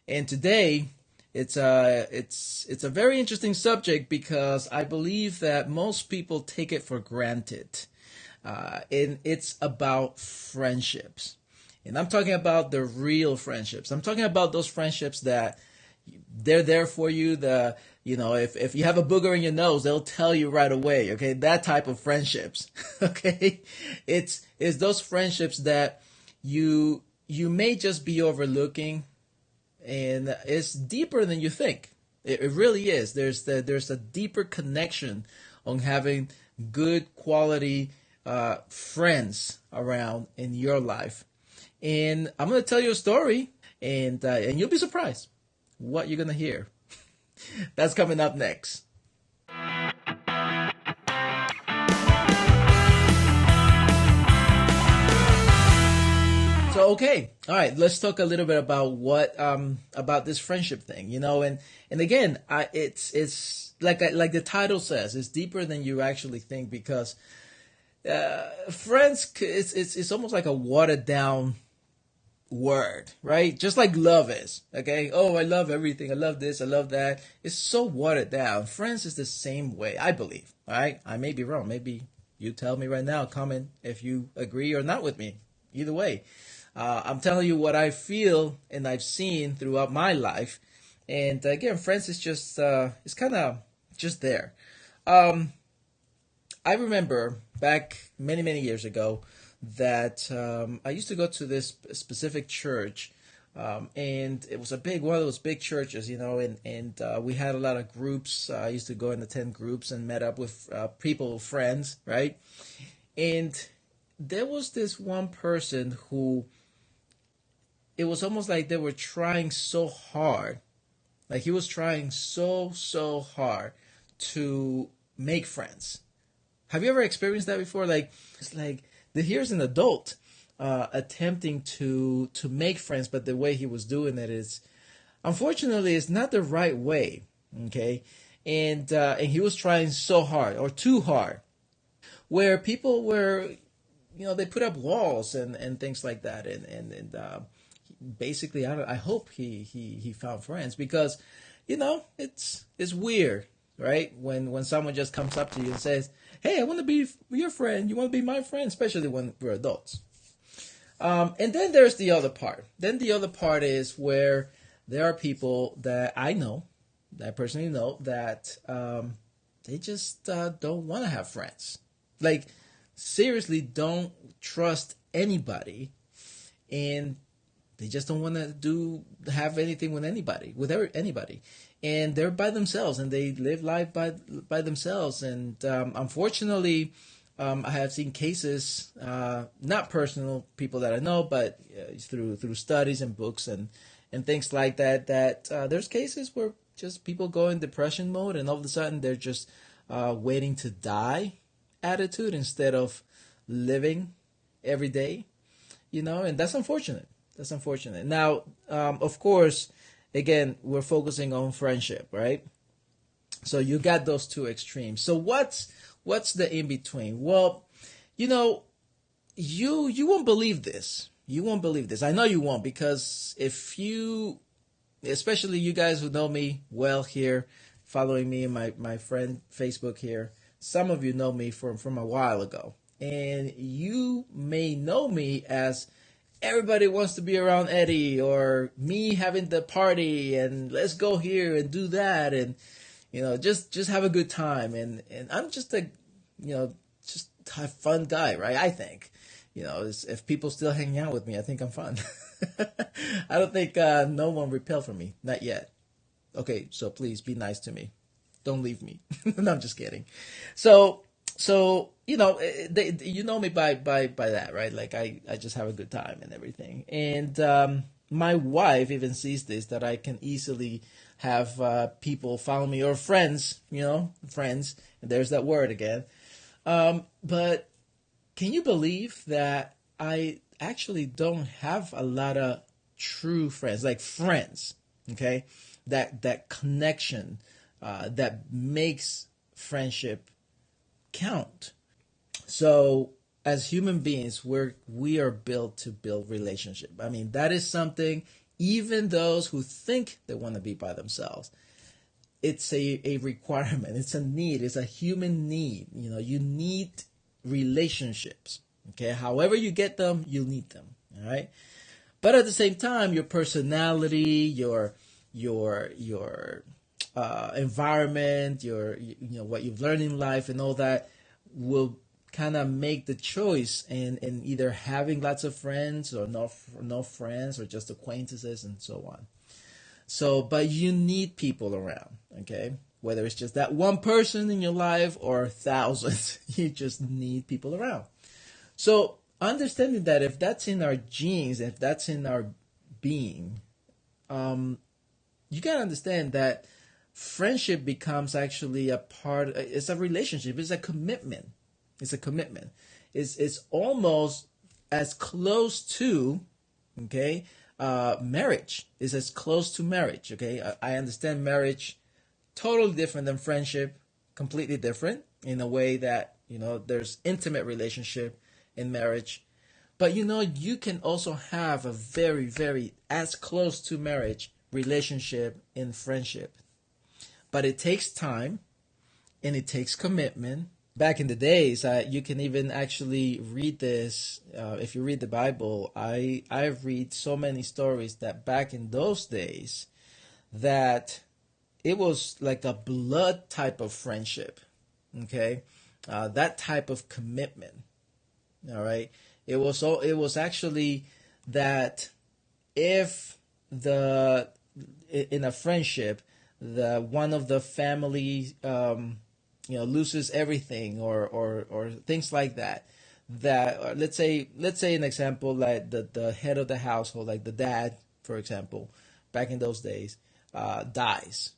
And today, it's a very interesting subject because I believe that most people take it for granted, and it's about friendships. And I'm talking about the real friendships. I'm talking about those friendships that they're there for you. If you have a booger in your nose, they'll tell you right away. Okay, that type of friendships. Okay, it's those friendships that you may just be overlooking, and it's deeper than you think. It really is. There's a deeper connection on having good quality friends around in your life. And I'm gonna tell you a story, and you'll be surprised what you're gonna hear. That's coming up next. So okay, all right. Let's talk a little bit about what about this friendship thing, and again, it's like the title says, it's deeper than you actually think because friends, it's almost like a watered down word, right? Just like love is. Okay. Oh, I love everything. I love this. I love that. It's so watered down. Friends is the same way, I believe. All right. I may be wrong. Maybe you tell me right now. Comment if you agree or not with me. Either way, I'm telling you what I feel and I've seen throughout my life. And again, friends is just it's kind of just there. Um, I remember back many, many years ago that I used to go to this specific church, and it was a big one of those big churches, and we had a lot of groups. I used to go and attend groups and met up with people, friends, right? And there was this one person who it was almost like they were trying so hard, like he was trying so hard to make friends. Have you ever experienced that before? Like it's like here's an adult attempting to make friends, but the way he was doing it is, unfortunately, it's not the right way. Okay, and he was trying so hard or too hard, where people were, they put up walls and things like that, and basically, I hope he found friends because, it's weird, right? When someone just comes up to you and says, "Hey, I want to be your friend. You want to be my friend," especially when we're adults. And then there's the other part. Then the other part is where there are people that I know, that I personally know, that they just don't want to have friends. Like, seriously, don't trust anybody, and they just don't want to have anything with anybody, anybody, and they're by themselves and they live life by themselves. And unfortunately, I have seen cases, not personal people that I know, but through studies and books and things like that. That there's cases where just people go in depression mode, and all of a sudden they're just waiting to die attitude instead of living every day, and that's unfortunate. That's unfortunate. Now, of course, again, we're focusing on friendship, right? So you got those two extremes. So what's the in between? Well, you know, you won't believe this. You won't believe this. I know you won't, because if you, especially you guys who know me well here, following me in my friend Facebook here, some of you know me from a while ago, and you may know me as everybody wants to be around Eddie, or me having the party and let's go here and do that, and just have a good time. And I'm just a just a fun guy, right? I think, if people still hang out with me, I think I'm fun. I don't think no one repelled from me, not yet. Okay, so please be nice to me. Don't leave me. No, I'm just kidding. So, you know me by that, right? Like I just have a good time and everything. And my wife even sees this, that I can easily have people follow me, or friends, friends. And there's that word again. But can you believe that I actually don't have a lot of true friends, like friends, okay? That connection that makes friendship count. So as human beings, we are built to build relationship. I mean, that is something even those who think they want to be by themselves. It's a requirement. It's a need. It's a human need. You need relationships. Okay. However you get them, you'll need them. All right. But at the same time, your personality, your environment, what you've learned in life and all that will kind of make the choice in either having lots of friends or no friends or just acquaintances and so on. So, but you need people around, okay? Whether it's just that one person in your life or thousands, you just need people around. So, understanding that if that's in our genes, if that's in our being, you gotta understand that friendship becomes actually a part. It's a relationship. It's a commitment. It's a commitment. It's almost as close to, okay, marriage. Is as close to marriage. Okay, I understand marriage totally different than friendship, completely different in a way that there's intimate relationship in marriage, but you can also have a very, very as close to marriage relationship in friendship. But it takes time and it takes commitment. Back in the days, you can even actually read this. If you read the Bible, I read so many stories that back in those days, that it was like a blood type of friendship. Okay, that type of commitment. All right, it was actually that if the in a friendship, the one of the family loses everything or things like that, let's say an example, like the head of the household, like the dad, for example, back in those days, dies.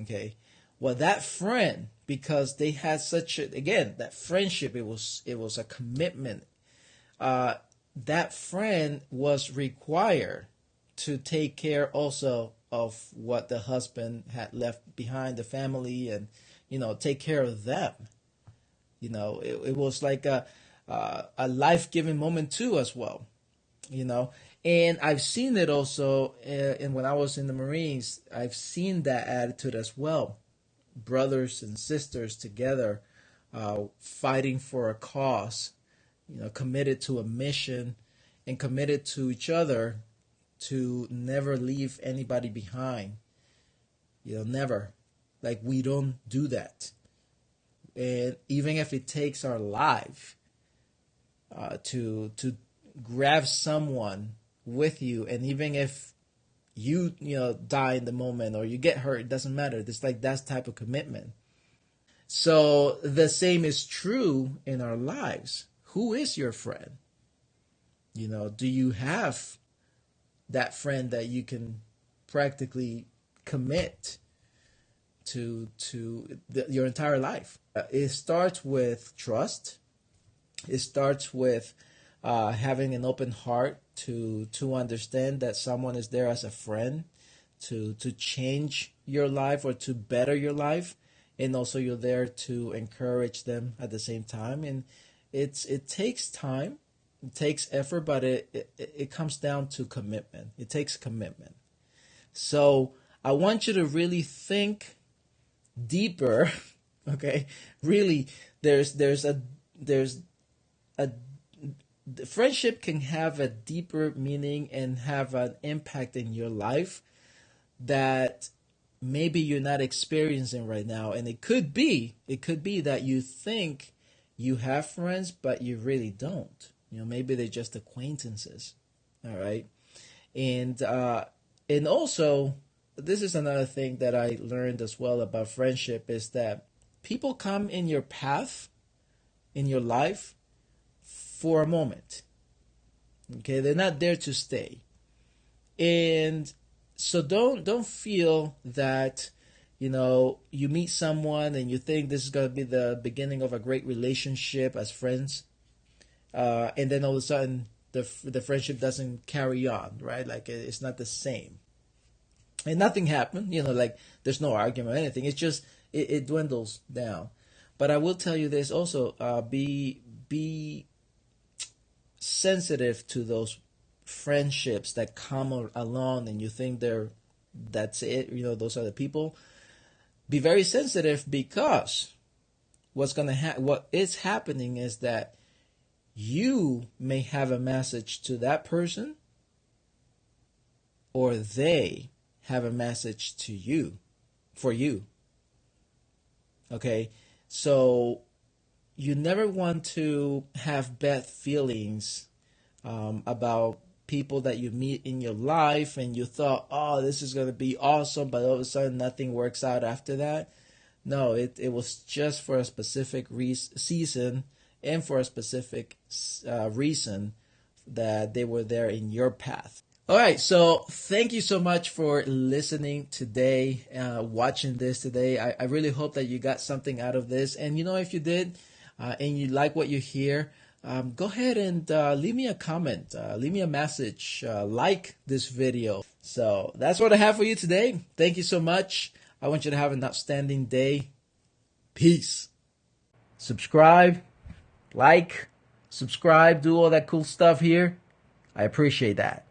Okay, well, that friend, because they had such again, that friendship, it was a commitment. That friend was required to take care also of what the husband had left behind, the family, and take care of them. It was like a life-giving moment too, as well. you know and I've seen it also, and when I was in the Marines, I've seen that attitude as well. Brothers and sisters together, fighting for a cause, committed to a mission, and committed to each other to never leave anybody behind. Never. Like, we don't do that. And even if it takes our life, to grab someone with you, and even if you die in the moment or you get hurt, it doesn't matter. It's like that type of commitment. So the same is true in our lives. Who is your friend? Do you have that friend that you can practically commit to your entire life? It starts with trust. It starts with having an open heart to understand that someone is there as a friend to change your life or to better your life, and also you're there to encourage them at the same time. And it takes time, it takes effort, but it comes down to commitment. It takes commitment. So I want you to really think deeper. Okay, really, there's a the friendship can have a deeper meaning and have an impact in your life that maybe you're not experiencing right now. And it could be that you think you have friends, but you really don't. Maybe they're just acquaintances. All right. And also, this is another thing that I learned as well about friendship, is that people come in your path, in your life, for a moment. Okay, they're not there to stay. And so don't feel that you meet someone and you think this is going to be the beginning of a great relationship as friends, and then all of a sudden the friendship doesn't carry on, right? Like, it's not the same, and nothing happened. Like, there's no argument or anything. It's just it dwindles down. But I will tell you this also: be sensitive to those friendships that come along and you think that's it, those are the people. Be very sensitive, because what is happening is that you may have a message to that person, or they have a message to you, for you. Okay, so you never want to have bad feelings about people that you meet in your life, and you thought, oh, this is going to be awesome, but all of a sudden nothing works out after that. No, it was just for a specific season and for a specific reason that they were there in your path. All right, so thank you so much for listening today, watching this today. I really hope that you got something out of this. And if you did, and you like what you hear, go ahead and leave me a comment, leave me a message, like this video. So that's what I have for you today. Thank you so much. I want you to have an outstanding day. Peace. Subscribe, like, subscribe, do all that cool stuff here. I appreciate that.